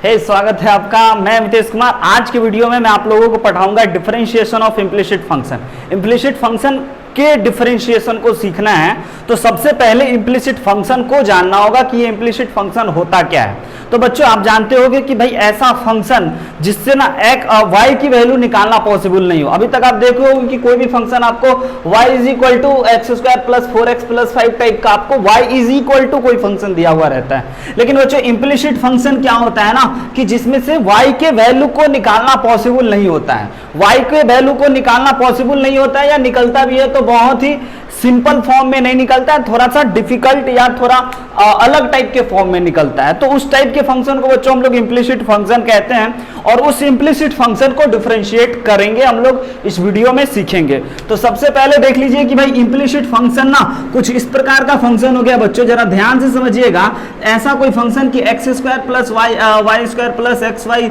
स्वागत है आपका। मैं मितेश कुमार। आज के वीडियो में मैं आप लोगों को पढ़ाऊंगा differentiation of implicit function. Implicit function के डिफरेंशिएशन को सीखना है तो सबसे पहले इम्प्लिसिट फंक्शन को जानना होगा कि ये इम्प्लिसिट फंक्शन होता क्या है। तो बच्चों आप जानते होंगे कि भाई ऐसा फंक्शन जिससे ना एक y की वैल्यू निकालना पॉसिबल नहीं हो। अभी तक आप देखे होंगे कि कोई भी फंक्शन आपको y is equal to X square plus 4x plus 5 type का आपको y इज इक्वल टू कोई फंक्शन दिया हुआ रहता है। लेकिन बच्चों इम्प्लिसिट फंक्शन क्या होता है ना कि जिसमें से y के वैल्यू को निकालना पॉसिबल नहीं होता है। y के वैल्यू को निकालना पॉसिबल नहीं होता है या निकलता भी है तो बहुत ही सिंपल फॉर्म में नहीं निकलता है, थोड़ा सा डिफिकल्ट या थोड़ा अलग टाइप के फॉर्म में निकलता है। तो उस टाइप के फंक्शन को बच्चों हम लोग इम्प्लिसिट फंक्शन कहते हैं और उस इम्प्लिसिट फंक्शन को डिफरेंशिएट करेंगे हम लोग इस वीडियो में सीखेंगे। तो सबसे पहले देख लीजिए कि भाई इम्प्लिसिट फंक्शन ना कुछ इस प्रकार का फंक्शन हो गया। बच्चों जरा ध्यान से समझिएगा, ऐसा कोई फंक्शन कि X square plus Y square plus X Y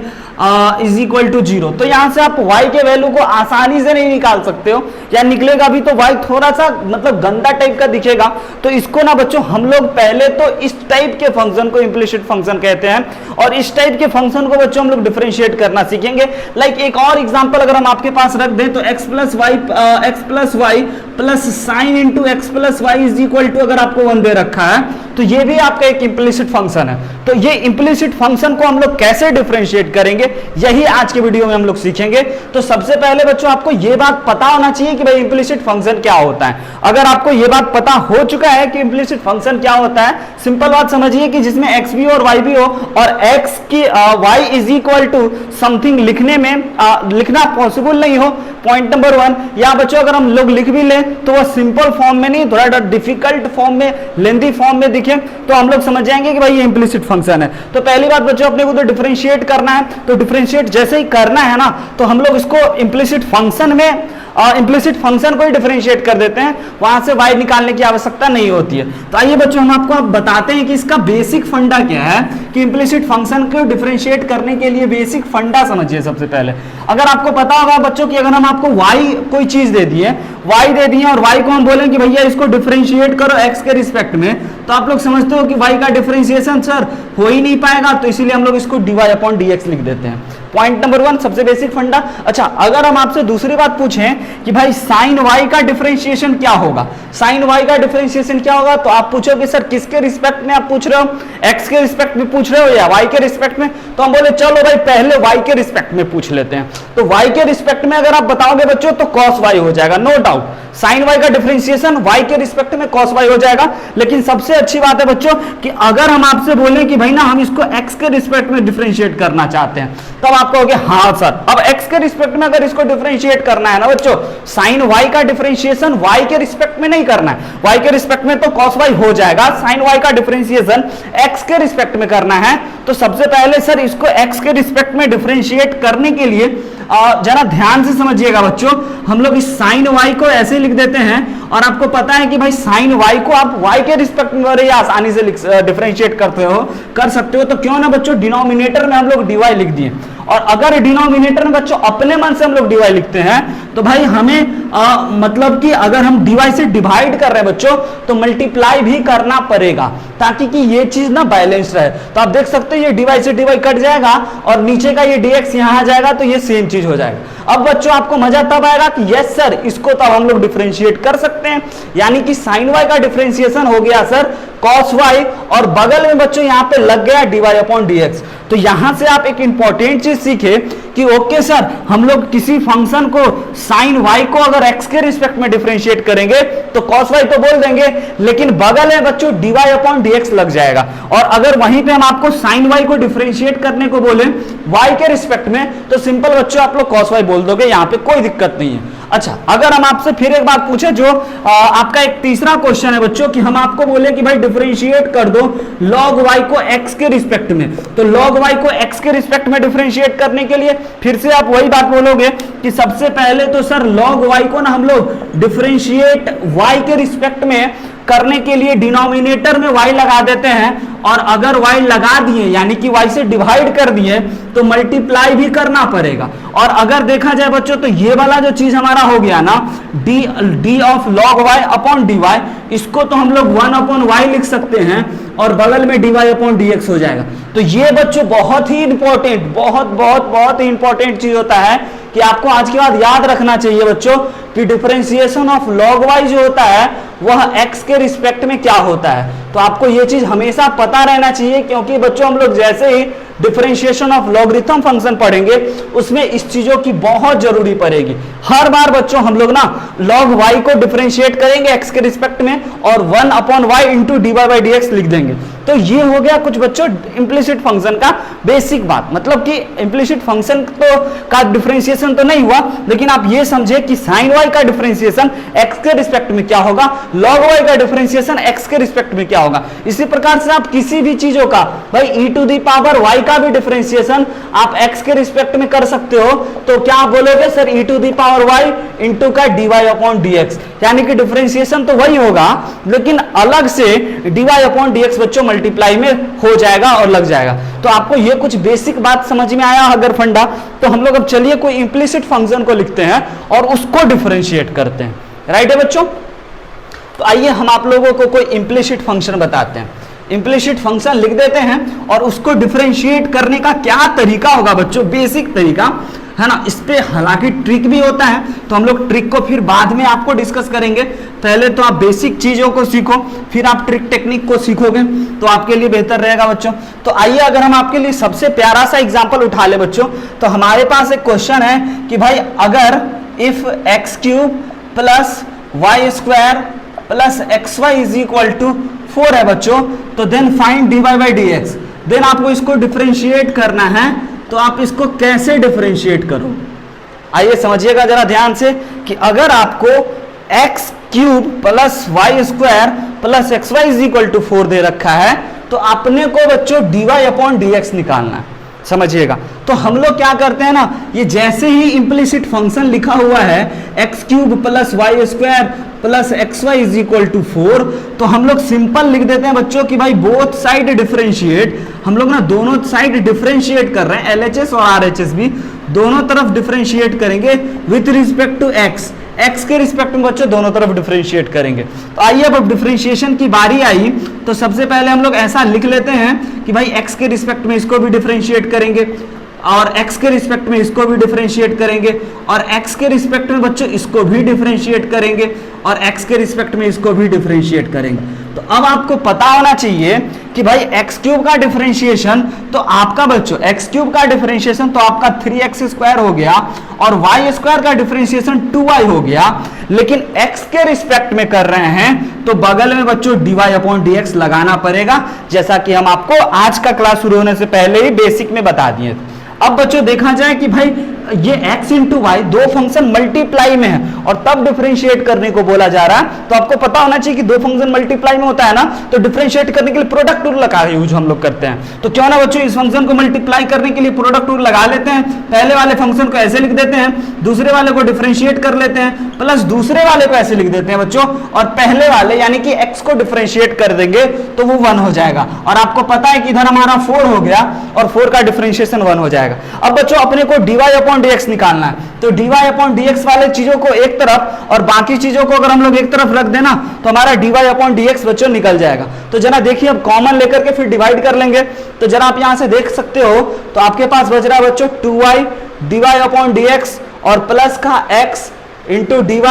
is equal to 0। तो यहां से आप y के वैल्यू को आसानी से नहीं निकाल सकते हो या निकलेगा भी तो y थोड़ा सा मतलब गंदा टाइप का दिखेगा। तो इसको ना बच्चों हम लोग पहले तो इस टाइप के फंक्शन को इम्प्लिसिट फंक्शन कहते हैं और इस टाइप के फंक्शन को बच्चों हम लोग डिफरेंशिएट करना सीखेंगे। लाइक एक और एग्जांपल अगर हम आपके पास रख दें तो x plus Y plus sine into X plus Y is equal to अगर आपको 1 दे रखा है तो ये भी आपका एक इम्प्लिसिट फंक्शन है। तो ये इम्प्लिसिट फंक्शन को हम लोग कैसे डिफरेंशिएट करेंगे यही आज के वीडियो में हम लोग सीखेंगे। तो सबसे पहले बच्चों आपको ये बात पता होना चाहिए कि भाई इम्प्लिसिट फंक्शन क्या होता है। अगर आपको ये बात पता हो चुका है कि इम्प्लिसिट फंक्शन क्या होता है, सिंपल बात समझिए कि जिसमें x भी और y भी हो और x की y is equal to something लिखना पॉसिबल नहीं हो, पॉइंट नंबर 1। या बच्चों अगर हम लोग लिख भी लें तो वह सिंपल फॉर्म में नहीं, थोड़ा डिफिकल्ट फॉर्म में, लेंथी फॉर्म में दिखे तो हम लोग समझ जाएंगे कि भाई ये इम्प्लिसिट फंक्शन है। तो पहली बात बच्चों अपने को तो डिफरेंशिएट करना है। तो डिफरेंशिएट जैसे ही करना है ना तो हम लोग इसको इम्प्लिसिट फंक्शन में इम्प्लिसिट फंक्शन को ही डिफरेंशिएट कर देते हैं, वहां से y निकालने की आवश्यकता नहीं होती है। तो आइए बच्चों हम आपको बताते हैं कि इसका बेसिक फंडा क्या है कि इम्प्लिसिट फंक्शन को डिफरेंशिएट करने के लिए बेसिक फंडा समझिए। सबसे पहले अगर आपको पता होगा बच्चों कि अगर हम आपको y कोई चीज दे दिए और y को हम बोले कि भैया इसको डिफरेंशिएट करो x के रिस्पेक्ट में, तो आप लोग समझते हो कि y का डिफरेंशिएशन सर हो ही नहीं पाएगा, तो इसीलिए हम लोग इसको dy अपॉन dx लिख देते हैं। पॉइंट नंबर 1 सबसे बेसिक फंडा। अच्छा अगर हम आपसे दूसरी बात पूछें कि भाई साइन y का डिफरेंशिएशन क्या होगा, साइन y का डिफरेंशिएशन क्या होगा, तो आप पूछोगे सर किसके रिस्पेक्ट में आप पूछ रहे हो, x के रिस्पेक्ट में पूछ रहे हो या y के रिस्पेक्ट में। तो हम बोले चलो भाई पहले y के रिस्पेक्ट में पूछ लेते हैं। तो y के रिस्पेक्ट में अगर आप बताओगे बच्चों तो cos y हो जाएगा, नो डाउट। साइन y का डिफरेंशिएशन y के रिस्पेक्ट में cos y हो जाएगा। लेकिन सबसे अच्छी बात है बच्चों कि अगर हम आपसे बोले कि भाई ना हम इसको x के रिस्पेक्ट में डिफरेंशिएट करना चाहते हैं, तब आप कहोगे हाँ सर। अब x के रिस्पेक्ट में अगर इसको डिफरेंशिएट करना है ना बच्चों, साइन y का डिफरेंशिएशन y के रिस्पेक्ट में नहीं करना है, y के रिस्पेक्ट में तो cos y हो जाएगा, साइन y का डिफरेंशिएशन x के रिस्पेक्ट में करना है। तो सबसे पहले सर इसको x के रिस्पेक्ट में डिफरेंशिएट करने के लिए जरा ध्यान से समझिएगा बच्चों, हम लोग इस साइन y को ऐसे लिख देते हैं और आपको पता है कि भाई साइन y को आप y के रिस्पेक्ट में बड़े आसानी से डिफरेंशिएट कर सकते हो। तो क्यों ना बच्चों डिनोमिनेटर में हम लोग dy लिख दिए, और अगर डिनोमिनेटर में बच्चों अपने मन से हम लोग dy लिखते हैं तो भाई हमें मतलब कि अगर हम dy से डिवाइड कर रहे हैं बच्चों तो मल्टीप्लाई भी करना पड़ेगा ताकि कि ये चीज ना बैलेंस रहे। तो आप देख सकते हो ये dy से dy कट जाएगा और नीचे का ये dx यहां आ जाएगा तो ये सेम चीज हो जाएगा। अब बच्चों आपको मजा तब आएगा कि यस सर इसको तो हम लोग डिफरेंशिएट कर सकते हैं, यानी कि साइन y का डिफरेंशिएशन हो गया सर cos y और बगल में बच्चों यहां पे लग गया dy अपॉन dx। तो यहां से आप एक इंपॉर्टेंट चीज सीखे कि ओके सर हम लोग किसी फंक्शन को साइन y को अगर x के रिस्पेक्ट में डिफरेंशिएट करेंगे तो cos y तो बोल देंगे, लेकिन बगल में बच्चों dy अपॉन dx लग जाएगा। और अगर वहीं पे हम आपको साइन y को डिफरेंशिएट करने को बोले y के रिस्पेक्ट में तो सिंपल बच्चों आप लोग cos y बोल दोगे, यहां पे कोई दिक्कत नहीं है। अच्छा अगर हम आपसे फिर एक बात पूछे जो आपका एक तीसरा क्वेश्चन है बच्चों कि हम आपको बोले कि भाई डिफरेंशिएट कर दो log y को x के रिस्पेक्ट में, तो log y को x के रिस्पेक्ट में डिफरेंशिएट करने के लिए फिर से आप वही बात बोलोगे कि सबसे पहले तो सर log y को ना हम लोग डिफरेंशिएट y के रिस्पेक्ट में करने के लिए डिनोमिनेटर में y लगा देते हैं और अगर y लगा दिए यानी कि y से डिवाइड कर दिए तो मल्टीप्लाई भी करना पड़ेगा। और अगर देखा जाए बच्चों तो ये वाला जो चीज हमारा हो गया ना d of log y upon dy, इसको तो हम लोग 1 अपॉन y लिख सकते हैं और बगल में dy अपॉन dx हो जाएगा। तो ये बच्चों बहुत ही इंपॉर्टेंट, बहुत ही इंपॉर्टेंट चीज होता है कि आपको आज के बाद याद रखना चाहिए बच्चों कि डिफरेंशिएशन ऑफ लॉग वाई जो होता है वह x के रिस्पेक्ट में क्या होता है। तो आपको ये चीज हमेशा पता रहना चाहिए, क्योंकि बच्चों हम लोग जैसे ही डिफरेंशिएशन ऑफ लॉगरिथम फंक्शन पढ़ेंगे उसमें इस चीजों की बहुत जरूरी पड़ेगी। हर बार बच्चों हम लोग ना log y को डिफरेंशिएट करेंगे x के रिस्पेक्ट में और 1 upon y into dy by dx लिख देंगे। तो ये हो गया कुछ बच्चों इम्प्लिसिट फंक्शन का बेसिक बात, मतलब कि इम्प्लिसिट फंक्शन तो का डिफरेंशिएशन तो नहीं हुआ, लेकिन आप ये समझे कि साइन y का डिफरेंशिएशन x के रिस्पेक्ट में क्या होगा, log y का डिफरेंशिएशन x के रिस्पेक्ट में क्या होगा। इसी प्रकार से आप किसी भी चीजों का भाई e to the power y का भी डिफरेंशिएशन आप x के रिस्पेक्ट में कर सकते हो, तो क्या आप बोलोगे sir e to the power y into का dy अपॉन dx, यानी कि डिफरेंशिएशन तो वही होगा लेकिन अलग से dy अपॉन dx बच्चों मल्टीप्लाई में हो जाएगा और लग जाएगा। तो आपको ये कुछ बेसिक बात समझ में आया अगर फंडा, तो हम लोग अब चलिए कोई इंप्लिसिट फंक्शन को लिखते हैं और उसको डिफरेंशिएट करते हैं। राइट है बच्चों? तो आइए हम आप लोगों को कोई इंप्लिसिट फंक्शन बताते हैं। इंप्लिसिट फंक्शन लिख देते हैं और उसको डिफरेंशिएट करने का क्या तरीका होगा बच्चों, बेसिक तरीका है ना। इस पे हालांकि ट्रिक भी होता है, तो हम लोग ट्रिक को फिर बाद में आपको डिस्कस करेंगे। पहले तो आप बेसिक चीजों को सीखो, फिर आप ट्रिक टेक्निक को सीखोगे तो आपके लिए बेहतर रहेगा बच्चों। तो आइए अगर हम आपके लिए सबसे प्यारा सा एग्जांपल उठा ले बच्चों, तो हमारे पास एक क्वेश्चन है कि भाई अगर if X cube plus Y square plus X Y is equal to 4 है बच्चों, तो then find dy by dx। Then आपको इसको डिफरेंशिएट करना है, तो आप इसको कैसे डिफरेंशिएट करो, आइए समझिएगा जरा ध्यान से कि अगर आपको X cube plus Y square plus X Y is equal to 4 दे रखा है, तो अपने को बच्चों dy अपॉन dx निकालना है। समझिएगा, तो हम लोग क्या करते हैं ना, ये जैसे ही इंप्लिसिट फंक्शन लिखा हुआ है X cube plus Y square plus X Y is equal to 4, तो हम लोग सिंपल लिख देते हैं बच्चों कि भाई बोथ साइड डिफरेंशिएट। हम लोग ना दोनों साइड डिफरेंशिएट कर रहे हैं, LHS और RHS भी दोनों तरफ डिफरेंशिएट करेंगे with respect to X. X के रिस्पेक्ट में बच्चों दोनों तरफ डिफरेंशिएट करेंगे। तो आइए अब डिफरेंशिएशन की बारी आई, तो सबसे पहले हम लोग ऐसा लिख लेते हैं कि भाई एक्स के रिस्पेक्ट में इसको भी डिफरेंशिएट करेंगे और x के रिस्पेक्ट में इसको भी डिफरेंशिएट करेंगे और x के रिस्पेक्ट में बच्चों इसको भी डिफरेंशिएट करेंगे और x के रिस्पेक्ट में इसको भी डिफरेंशिएट करेंगे। तो अब आपको पता होना चाहिए कि भाई x क्यूब का डिफरेंशिएशन तो आपका बच्चों x क्यूब का डिफरेंशिएशन तो आपका 3x स्क्वायर हो गया और y स्क्वायर का डिफरेंशिएशन 2y हो गया, लेकिन x के रिस्पेक्ट में कर रहे हैं तो बगल में बच्चों dy अपॉन dx लगाना पड़ेगा, जैसा कि हम आपको आज का क्लास शुरू होने से पहले ही बेसिक में बता दिए थे। अब बच्चों देखा जाए कि भाई ये x इंटू वाई दो फंक्शन मल्टीप्लाई में है और तब डिफरेंशिएट करने को बोला जा रहा है, तो आपको पता होना चाहिए कि दो फंक्शन मल्टीप्लाई में होता है ना, तो डिफरेंशिएट करने के लिए प्रोडक्ट रूल का यूज हम लोग करते हैं। तो क्यों ना बच्चों इस फंक्शन को मल्टीप्लाई करने के लिए प्रोडक्ट रूल लगा लेते हैं। पहले वाले फंक्शन को ऐसे लिख देते हैं, दूसरे वाले को डिफरेंशिएट कर लेते हैं, प्लस दूसरे वाले को ऐसे लिख देते हैं बच्चों, और पहले वाले यानी कि x को डिफरेंशिएट कर देंगे तो वो 1 हो जाएगा। और आपको पता है कि इधर हमारा 4 हो गया और 4 का डिफरेंशिएशन 1 हो जाएगा। अब बच्चों अपने को dy अपॉन dx निकालना है, तो dy अपॉन dx वाले चीजों को एक तरफ और बाकी चीजों को अगर हम लोग एक तरफ रख देना तो हमारा dy अपॉन dx बच्चों निकल जाएगा। तो जरा देखिए अब कॉमन लेकर के फिर डिवाइड कर लेंगे, तो जरा आप यहां से देख सकते हो तो आपके पास बच रहा है बच्चों 2y dy अपॉन dx और प्लस का x into dy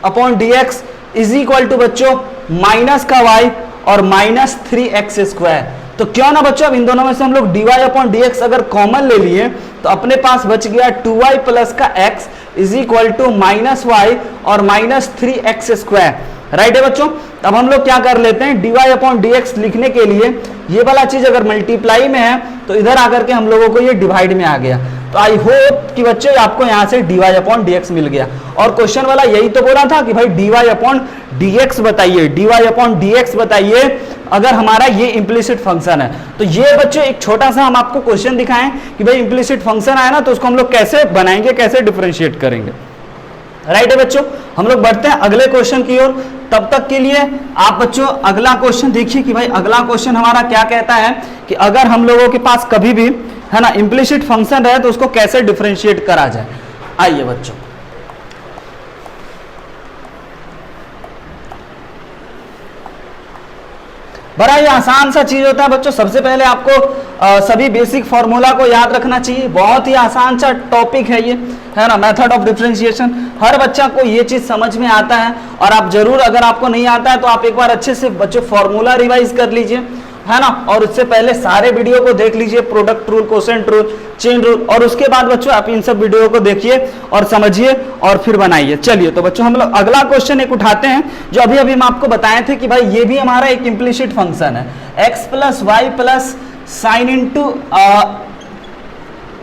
upon dx is equal to बच्चों माइनस का y और माइनस 3x स्क्वायर। तो क्यों ना बच्चों अब इन दोनों में से हम लोग dy अपॉन dx अगर कॉमन ले लिए तो अपने पास बच गया 2y प्लस का x is equal to minus y और माइनस 3x स्क्वायर। राइट है बच्चों? अब हम लोग क्या कर लेते हैं, dy अपॉन dx लिखने के लिए ये वाला चीज अगर मल्टीप्लाई में है तो इधर आकर के हम लोगों को ये डिवाइड में आ गया। तो आई होप कि बच्चों आपको यहाँ से dy अपॉन dx मिल गया। और क्वेश्चन वाला यही तो बोला था कि भाई dy अपॉन dx बताइए, dy अपॉन dx बताइए अगर हमारा ये इंप्लिसिट फंक्शन है। तो ये बच्चों एक छोटा सा हम आपको क्वेश्चन दिखाएं कि भाई इंप्लिसिट फंक्शन आया ना तो उसको हम लोग कैसे बनाएंगे, कैसे डिफरेंशिएट करेंगे। राइट है बच्चों? हम लोग बढ़ते हैं अगले क्वेश्चन की ओर। तब तक के लिए आप बच्चों अगला क्वेश्चन देखिए कि भाई अगला क्वेश्चन हमारा क्या कहता है कि अगर हम लोगों के पास कभी भी है ना इंप्लिसिट फंक्शन रहे तो उसको कैसे डिफरेंशिएट करा जाए। आइए बच्चों बड़ा ही आसान सा चीज होता है बच्चों। सबसे पहले आपको सभी बेसिक फॉर्मूला को याद रखना चाहिए। बहुत ही आसान सा टॉपिक है ये, है ना, मेथड ऑफ डिफरेंशिएशन। हर बच्चा को ये चीज समझ में आता है और आप जरूर, अगर आपको नहीं आता है तो आप एक बार अच्छे से बच्चों फॉर्मूला रिवाइज कर लीजिए, है ना, और उससे पहले सारे वीडियो को देख लीजिए, product rule, quotient rule, chain rule, और उसके बाद बच्चों आप इन सब वीडियो को देखिए और समझिए और फिर बनाइए। चलिए तो बच्चों हम लोग अगला क्वेश्चन एक उठाते हैं जो अभी अभी हम आपको बताए थे कि भाई ये भी हमारा एक इम्प्लिसिट फंक्शन है, x plus Y plus sine into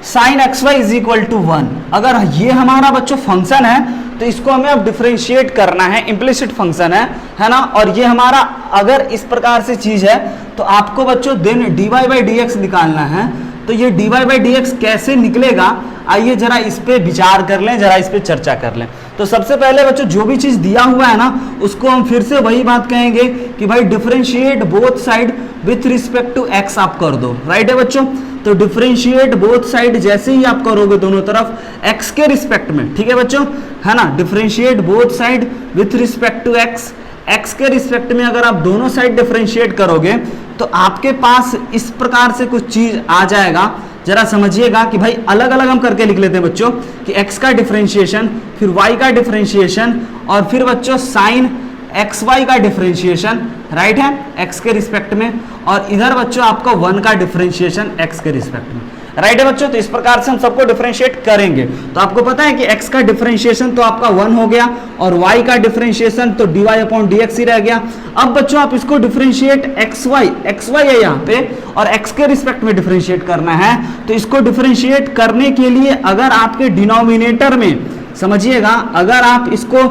sine x Y is equal to 1। अगर ये हमारा बच्चों फंक्शन है तो इसको हमें अब डिफरेंशिएट करना है, इम्प्लिसिट फंक्शन है ना, और ये हमारा अगर इस प्रकार से चीज है तो आपको बच्चों then dy by d x निकालना है। तो ये dy बाई डी एक्स कैसे निकलेगा, आइए जरा इस पे विचार कर लें, जरा इस पे चर्चा कर लें। तो सबसे पहले बच्चों जो भी चीज दिया हुआ है ना उसको हम फिर से वही बात कहेंगे कि भाई differentiate both side with respect to x आप कर दो, राइट है बच्चों। तो डिफरेंशिएट बोथ साइड जैसे ही आप करोगे दोनों तरफ x के रिस्पेक्ट में, ठीक है बच्चों, है ना, differentiate both side with respect to x के रिस्पेक्ट में अगर आप दोनों साइड डिफरेंशिएट करोगे तो आपके पास इस प्रकार से कुछ चीज आ जाएगा। जरा समझिएगा कि भाई अलग अलग हम करके लिख लेते हैं बच्चों कि x का डिफरेंशिएशन, फिर y का डिफरेंशिएशन, और फिर बच्चों साइन एक्स वाई का डिफरेंशिएशन, राइट है, x के रिस्पेक्ट में, और इधर बच्चों आपका 1 का डिफरेंशिएशन x के रिस्पेक्ट में, राइट है बच्चों। तो इस प्रकार से हम सबको डिफरेंशिएट करेंगे। तो आपको पता है कि x का डिफरेंशिएशन तो आपका 1 हो गया और y का डिफरेंशिएशन तो dy अपॉन dx ही रह गया। अब बच्चों आप इसको डिफरेंशिएट xy है यहाँ पे और x के रिस्पेक्ट में डिफरेंशिएट करना है। तो इसको डिफरेंशिएट करने के लिए अगर आपके डिनोमिनेटर में, समझिएगा, अगर आप इसको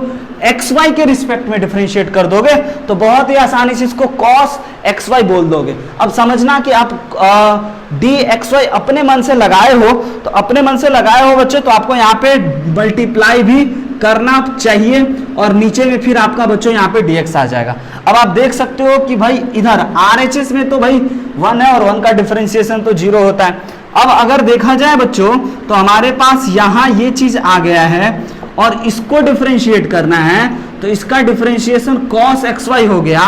xy के रिस्पेक्ट में डिफरेंशिएट कर दोगे तो बहुत ही आसानी से इसको cos xy बोल दोगे। अब समझना कि आप dxy अपने मन से लगाए हो, तो अपने मन से लगाए हो बच्चों तो आपको यहाँ पे मल्टीप्लाई भी करना चाहिए और नीचे में फिर आपका बच्चों यहाँ पे dx आ जाएगा। अब आप देख सकते हो कि भाई इधर RHS में तो भाई 1 है और 1 का डिफरेंशिएशन तो 0 होता है। अब अगर देखा जाए बच्चों तो हमारे पास यहाँ ये चीज आ गया है और इसको डिफरेंशिएट करना है तो इसका डिफरेंशिएशन cos xy हो गया,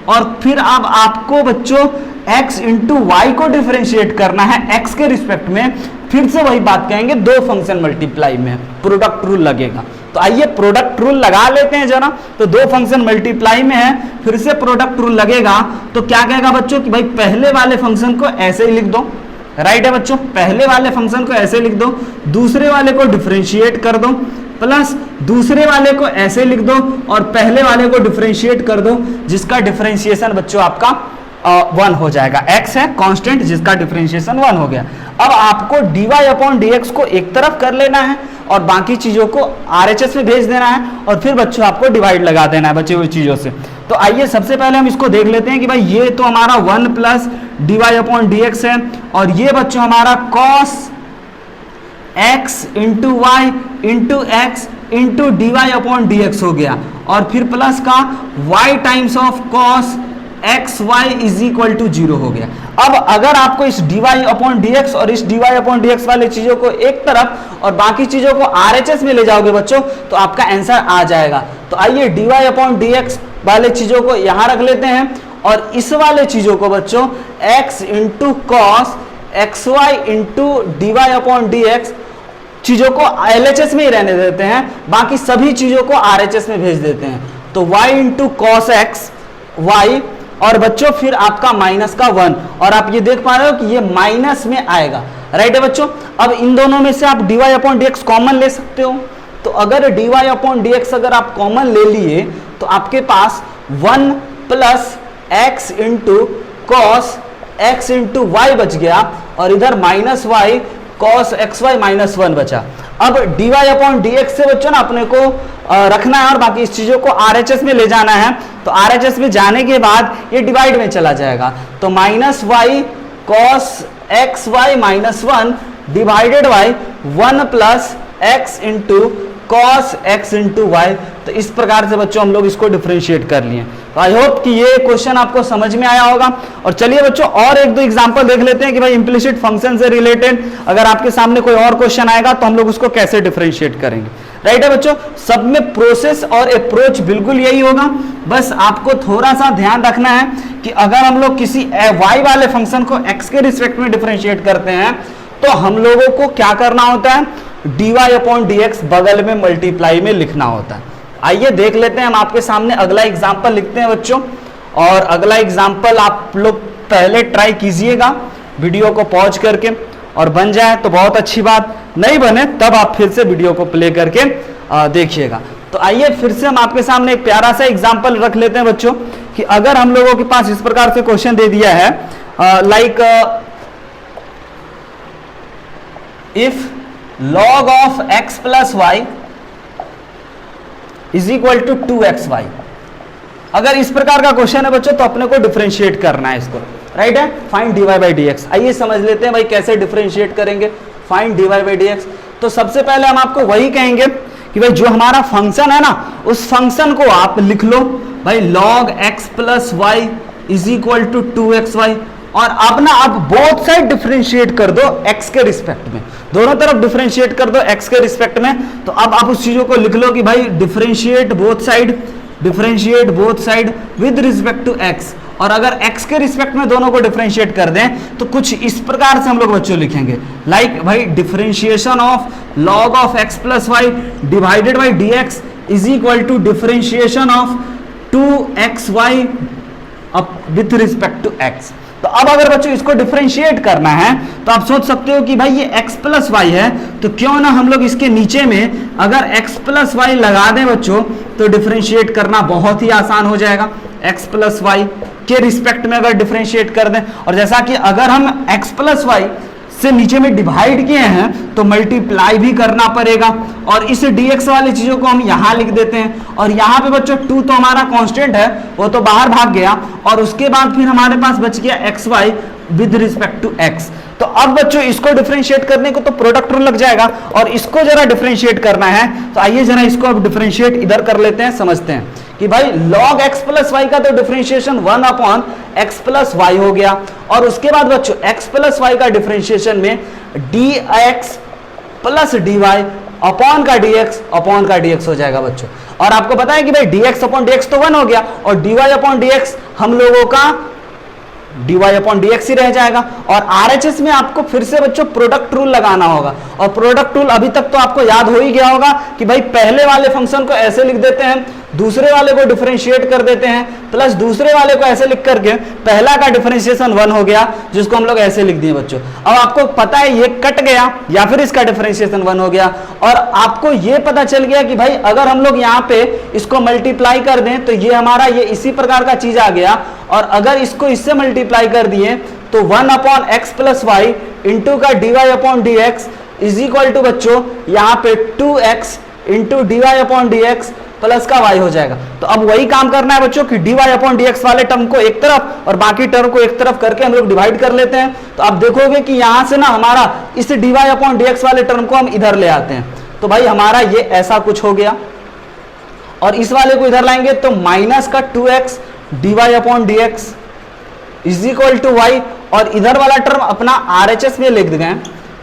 और फिर अब आपको बच्चों x इंटू वाई को डिफरेंशिएट करना है x के रिस्पेक्ट में। फिर से वही बात कहेंगे, दो फंक्शन मल्टीप्लाई में प्रोडक्ट रूल लगेगा। तो आइए प्रोडक्ट रूल लगा लेते हैं जरा। तो दो फंक्शन मल्टीप्लाई में है, फिर से प्रोडक्ट रूल लगेगा। तो क्या कहेगा बच्चों कि भाई पहले वाले फंक्शन को ऐसे ही लिख दो, राइट है बच्चों, पहले वाले फंक्शन को ऐसे लिख दो, दूसरे वाले को डिफरेंशिएट कर दो, प्लस दूसरे वाले को ऐसे लिख दो और पहले वाले को डिफरेंशिएट कर दो, जिसका डिफरेंशिएशन बच्चों आपका 1 हो जाएगा। x है कांस्टेंट जिसका डिफरेंशिएशन 1 हो गया। अब आपको dy अपॉन dx को एक तरफ कर लेना है और बाकी चीजों को RHS में भेज देना है और फिर बच्चों आपको डिवाइड लगा देना है बचे हुई चीजों से। तो आइए सबसे पहले हम इसको देख लेते हैं कि भाई ये तो हमारा 1 प्लस dy अपॉन dx है और ये बच्चों हमारा cos x into y into x into d y upon d x हो गया, और फिर प्लस का y times of cos x Y is equal to 0 हो गया। अब अगर आपको इस dy अपॉन डी एक्स और इस dy अपॉन डी एक्स वाले चीजों को एक तरफ और बाकी चीजों को RHS में ले जाओगे बच्चों तो आपका आंसर आ जाएगा। तो आइए dy अपॉन डी एक्स वाले चीजों को यहां रख लेते हैं और इस वाले चीजों को बच्चों x into cos x y into d y upon d x चीजों को LHS में ही रहने देते हैं, बाकी सभी चीजों को RHS में भेज देते हैं। तो y into cos x y और बच्चों फिर आपका माइनस का 1, और आप ये देख पा रहे हो कि ये माइनस में आएगा, राइट है बच्चों। अब इन दोनों में से आप dy upon d x common ले सकते हो। तो अगर dy अपॉन डी एक्स अगर आप कॉमन ले लिए तो आपके पास 1 plus x into cos x into y बच गया और इधर minus y cos x y minus 1 बचा। अब dy अपॉन डी एक्स से बच्चों ना अपने को रखना है और बाकी इस चीजों को RHS में ले जाना है। तो RHS में जाने के बाद ये डिवाइड में चला जाएगा, तो minus y cos x y minus 1 divided by 1 plus x into cos x into y. तो इस प्रकार से बच्चों हम लोग इसको डिफरेंशिएट कर लिए। तो आई होप कि ये क्वेश्चन आपको समझ में आया होगा। और चलिए बच्चों और एक दो एग्जांपल देख लेते हैं कि भाई इम्प्लिसिट फंक्शन से रिलेटेड अगर आपके सामने कोई और क्वेश्चन आएगा तो हम लोग उसको कैसे डिफरेंशिएट करेंगे। राइट है बच्चों, सब में प्रोसेस और अप्रोच बिल्कुल यही होगा। बस आपको थोड़ा सा ध्यान रखना है कि अगर हम लोग किसी y वाले फंक्शन को x के रिस्पेक्ट में डिफरेंशिएट करते हैं तो हम लोगों को क्या करना होता है, dy अपॉन dx बगल में मल्टीप्लाई में लिखना होता है। आइए देख लेते हैं, हम आपके सामने अगला एग्जाम्पल लिखते हैं बच्चों, और अगला एग्जाम्पल आप लोग पहले ट्राई कीजिएगा वीडियो को पॉज करके, और बन जाए तो बहुत अच्छी बात, नहीं बने तब आप फिर से वीडियो को प्ले करके देखिएगा। तो आइए फिर से हम आपके सामने एक प्यारा सा एग्जाम्पल रख लेते हैं बच्चों, कि अगर हम लोगों के पास इस प्रकार से क्वेश्चन दे दिया है, like if log of x plus Y is equal to 2xy, अगर इस प्रकार का क्वेश्चन है बच्चों तो अपने को डिफरेंशिएट करना है इसको, राइट है, फाइंड dy बाई dx। आइए समझ लेते हैं भाई कैसे डिफरेंशिएट करेंगे फाइंड dy बाई dx। तो सबसे पहले हम आपको वही कहेंगे कि भाई जो हमारा फंक्शन है ना, उस फंक्शन को आप लिख लो भाई log x plus Y is equal to 2xy, और अब ना आप बोथ साइड डिफरेंशिएट कर दो x के रिस्पेक्ट में, दोनों तरफ डिफरेंशिएट कर दो x के रिस्पेक्ट में। तो अब आप उस चीजों को लिख लो कि भाई differentiate both side with respect to x, और अगर x के रिस्पेक्ट में दोनों को डिफरेंशिएट कर दें तो कुछ इस प्रकार से हम लोग बच्चों लिखेंगे, लाइक भाई differentiation of log of x plus y divided by dx is equal to differentiation of 2xy with respect to x। तो अब अगर बच्चों इसको डिफरेंशिएट करना है तो आप सोच सकते हो कि भाई ये x प्लस वाई है, तो क्यों ना हम लोग इसके नीचे में अगर x प्लस वाई लगा दें बच्चों, तो डिफरेंशिएट करना बहुत ही आसान हो जाएगा। x प्लस वाई के रिस्पेक्ट में अगर डिफरेंशिएट कर दें, और जैसा कि अगर हम x प्लस वाई से नीचे में डिवाइड किए हैं तो मल्टीप्लाई भी करना पड़ेगा, और इस dx वाली चीजों को हम यहाँ लिख देते हैं, और यहाँ पे बच्चों 2 तो हमारा कांस्टेंट है, वो तो बाहर भाग गया, और उसके बाद फिर हमारे पास बच गया xy with respect to x। तो अब बच्चों इसको डिफरेंशिएट करने को तो प्रोडक्ट रूल लग जाएगा, और इसको जरा डिफरेंशिएट करना है, तो आइए जरा इसको अब डिफरेंशिएट इधर कर लेते हैं, समझते हैं कि भाई log x प्लस वाई का तो differentiation 1 upon x plus y हो गया, और उसके बाद बच्चों x प्लस वाई का डिफरेंशिएशन में dx प्लस dy अपॉन का dx हो जाएगा बच्चों। और आपको पता है कि भाई dx अपॉन dx तो 1 हो गया, और dy अपॉन dx हम लोगों का dy अपॉन dx ही रह जाएगा। और RHS में आपको फिर से बच्चों प्रोडक्ट रूल लगाना होगा, और प्रोडक्ट रूल अभी तक तो आपको याद हो ही गया होगा कि भाई पहले वाले फंक्शन को ऐसे लिख देते हैं, दूसरे वाले को डिफरेंशिएट कर देते हैं, प्लस दूसरे वाले को ऐसे लिख करके पहला का डिफरेंशिएशन 1 हो गया, जिसको हम लोग ऐसे लिख दिए बच्चों। अब आपको पता है ये कट गया या फिर इसका डिफरेंशिएशन 1 हो गया, और आपको ये पता चल गया कि भाई अगर हम लोग यहाँ पे इसको मल्टीप्लाई कर दें तो ये हमारा ये इसी प्रकार का चीज आ गया, और अगर इसको इससे मल्टीप्लाई कर दिए तो 1 upon x plus y into का dy upon d x is equal to बच्चों यहाँ पे 2x into dy upon d x plus का y हो जाएगा। तो अब वही काम करना है बच्चों कि dy अपॉन dx वाले टर्म को एक तरफ और बाकी टर्म को एक तरफ करके हम लोग डिवाइड कर लेते हैं। तो आप देखोगे कि यहां से ना हमारा इस dy अपॉन dx वाले टर्म को हम इधर ले आते हैं, तो भाई हमारा ये ऐसा कुछ हो गया, और इस वाले को इधर लाएंगे तो माइनस का 2x dy upon dx is equal to y, और इधर वाला टर्म अपना RHS में लिख गए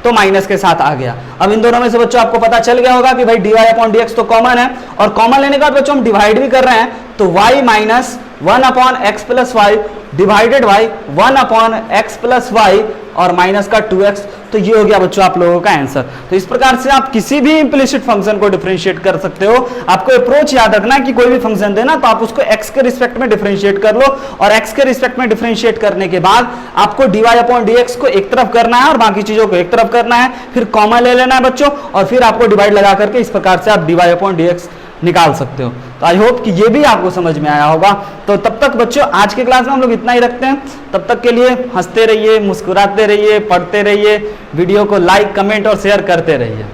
तो माइनस के साथ आ गया। अब इन दोनों में से बच्चों आपको पता चल गया होगा कि भाई dy अपॉन dx तो कॉमन है, और कॉमन लेने के बाद बच्चों हम डिवाइड भी कर रहे हैं, तो y minus 1 upon x plus y divided by 1 upon x plus y और माइनस का 2x। तो ये हो गया बच्चों आप लोगों का आंसर। तो इस प्रकार से आप किसी भी इम्प्लिसिट फंक्शन को डिफरेंशिएट कर सकते हो। आपको अप्रोच याद रखना कि कोई भी फंक्शन देना तो आप उसको x के रिस्पेक्ट में डिफरेंशिएट कर लो, और x के रिस्पेक्ट में डिफरेंशिएट करने के बाद आपको dy अपॉन dx को एक तरफ करना है और बाकी चीजों को एक तरफ करना है, फिर कॉमन ले लेना है बच्चों, और फिर आपको डिवाइड लगा करके इस प्रकार से आप dy अपॉन dx निकाल सकते हो। तो आई होप कि ये भी आपको समझ में आया होगा। तो तब तक बच्चों आज के क्लास में हम लोग इतना ही रखते हैं। तब तक के लिए हंसते रहिए, मुस्कुराते रहिए, पढ़ते रहिए, वीडियो को लाइक, कमेंट और शेयर करते रहिए।